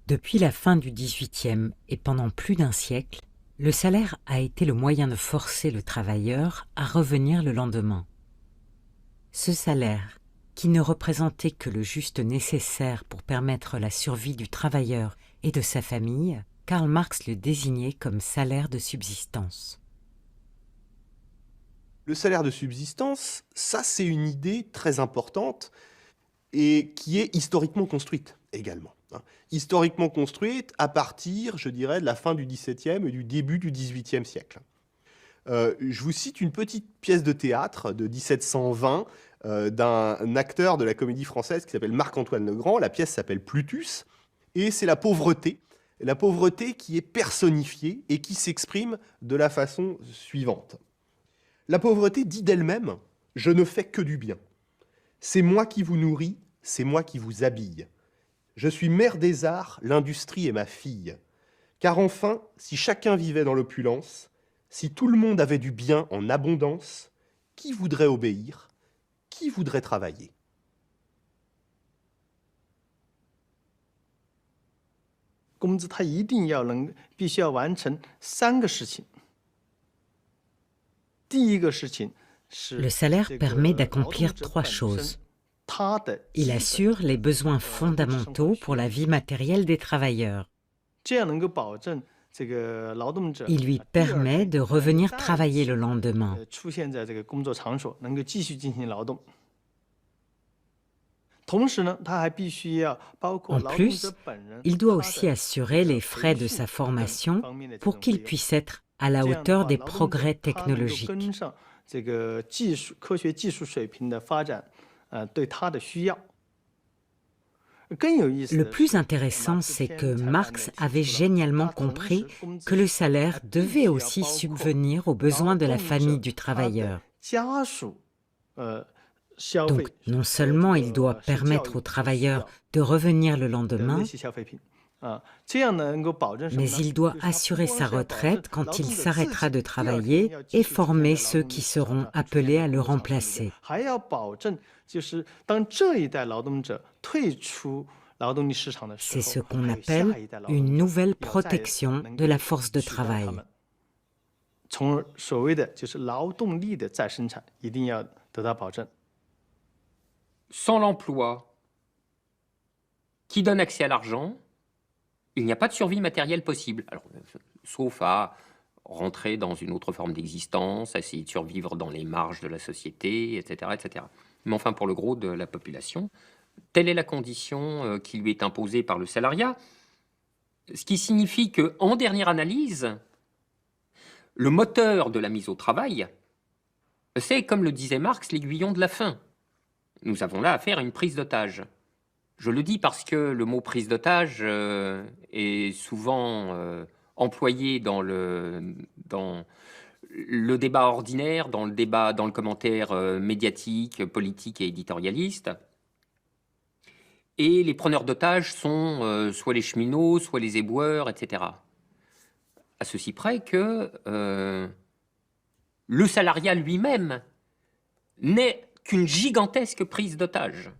Depuis la fin du XVIIIe et pendant plus d'un siècle, le salaire a été le moyen de forcer le travailleur à revenir le lendemain. Ce salaire, qui ne représentait que le juste nécessaire pour permettre la survie du travailleur et de sa famille, Karl Marx le désignait comme salaire de subsistance. Le salaire de subsistance, ça c'est une idée très importante et qui est historiquement construite également. Historiquement construite à partir, je dirais, de la fin du XVIIe et du début du XVIIIe siècle. Je vous cite une petite pièce de théâtre de 1720 d'un acteur de la Comédie Française qui s'appelle Marc-Antoine Legrand. La pièce s'appelle Plutus et c'est la pauvreté qui est personnifiée et qui s'exprime de la façon suivante. La pauvreté dit d'elle-même « Je ne fais que du bien. C'est moi qui vous nourris, c'est moi qui vous habille. Je suis mère des arts, l'industrie est ma fille. Car enfin, si chacun vivait dans l'opulence, si tout le monde avait du bien en abondance, qui voudrait obéir? Qui voudrait travailler ?» 工资它一定必须要完成3个事情。第一个事情是 Le salaire permet d'accomplir 3 choses. Il assure les besoins fondamentaux pour la vie matérielle des travailleurs. 这样能够保证这个劳动者 Il lui permet de revenir travailler le lendemain. 出现在这个工作场所，能够继续进行劳动。同时呢，他还必须要包括 En 劳动 plus, 者本人 il doit 他 aussi 的 assurer les frais de sa formation 方面的这 pour 种 qu'il 费用 puisse être à la 这样的 hauteur 话 des 劳动者 progrès 他能够 technologiques. 跟上这个科学技术水平的发展，对他的需要。更有意思 Le 的 plus 是 intéressant, c'est que Marx avait génialement compris que le salaire devait aussi subvenir aux besoins de la famille du travailleur. 家属消费 Donc, non seulement il doit permettre aux travailleurs de revenir le 的 lendemain, 那些消费品啊，这样呢能够保证什么 mais 呢？ il doit 就是他不 assurer 光 sa 是要保证 retraite 劳 quand 动 il 者自 s'arrêtera 己 de 第二天 travailler 要继 et 续出现 former 在劳 ceux 动 qui 市场 seront 上，出现 appelés 在 à le 工作场所里边 remplacer. 还要保证就是当这一代劳动者退出劳动力市场的时 C'est ce 候， qu'on 还有 appelle 下一代劳动 une 者 nouvelle 要再 protection 能 de 够 la force de 取代他 travail. 们，从而所谓的就是劳动力的再生产一定要得到保证。 Sans l'emploi qui donne accès à l'argent, il n'y a pas de survie matérielle possible. Alors, sauf à rentrer dans une autre forme d'existence, à essayer de survivre dans les marges de la société, etc., etc. Mais enfin, pour le gros de la population, telle est la condition qui lui est imposée par le salariat, ce qui signifie qu'en dernière analyse, le moteur de la mise au travail, c'est, comme le disait Marx, l'aiguillon de la faim. Nous avons là affaire à une prise d'otage. Je le dis parce que le mot prise d'otage est souvent employé dans le débat ordinaire, dans le commentaire médiatique, politique et éditorialiste. Et les preneurs d'otages sont soit les cheminots, soit les éboueurs, etc. À ceci près que le salariat lui-même n'est qu'une gigantesque prise d'otage.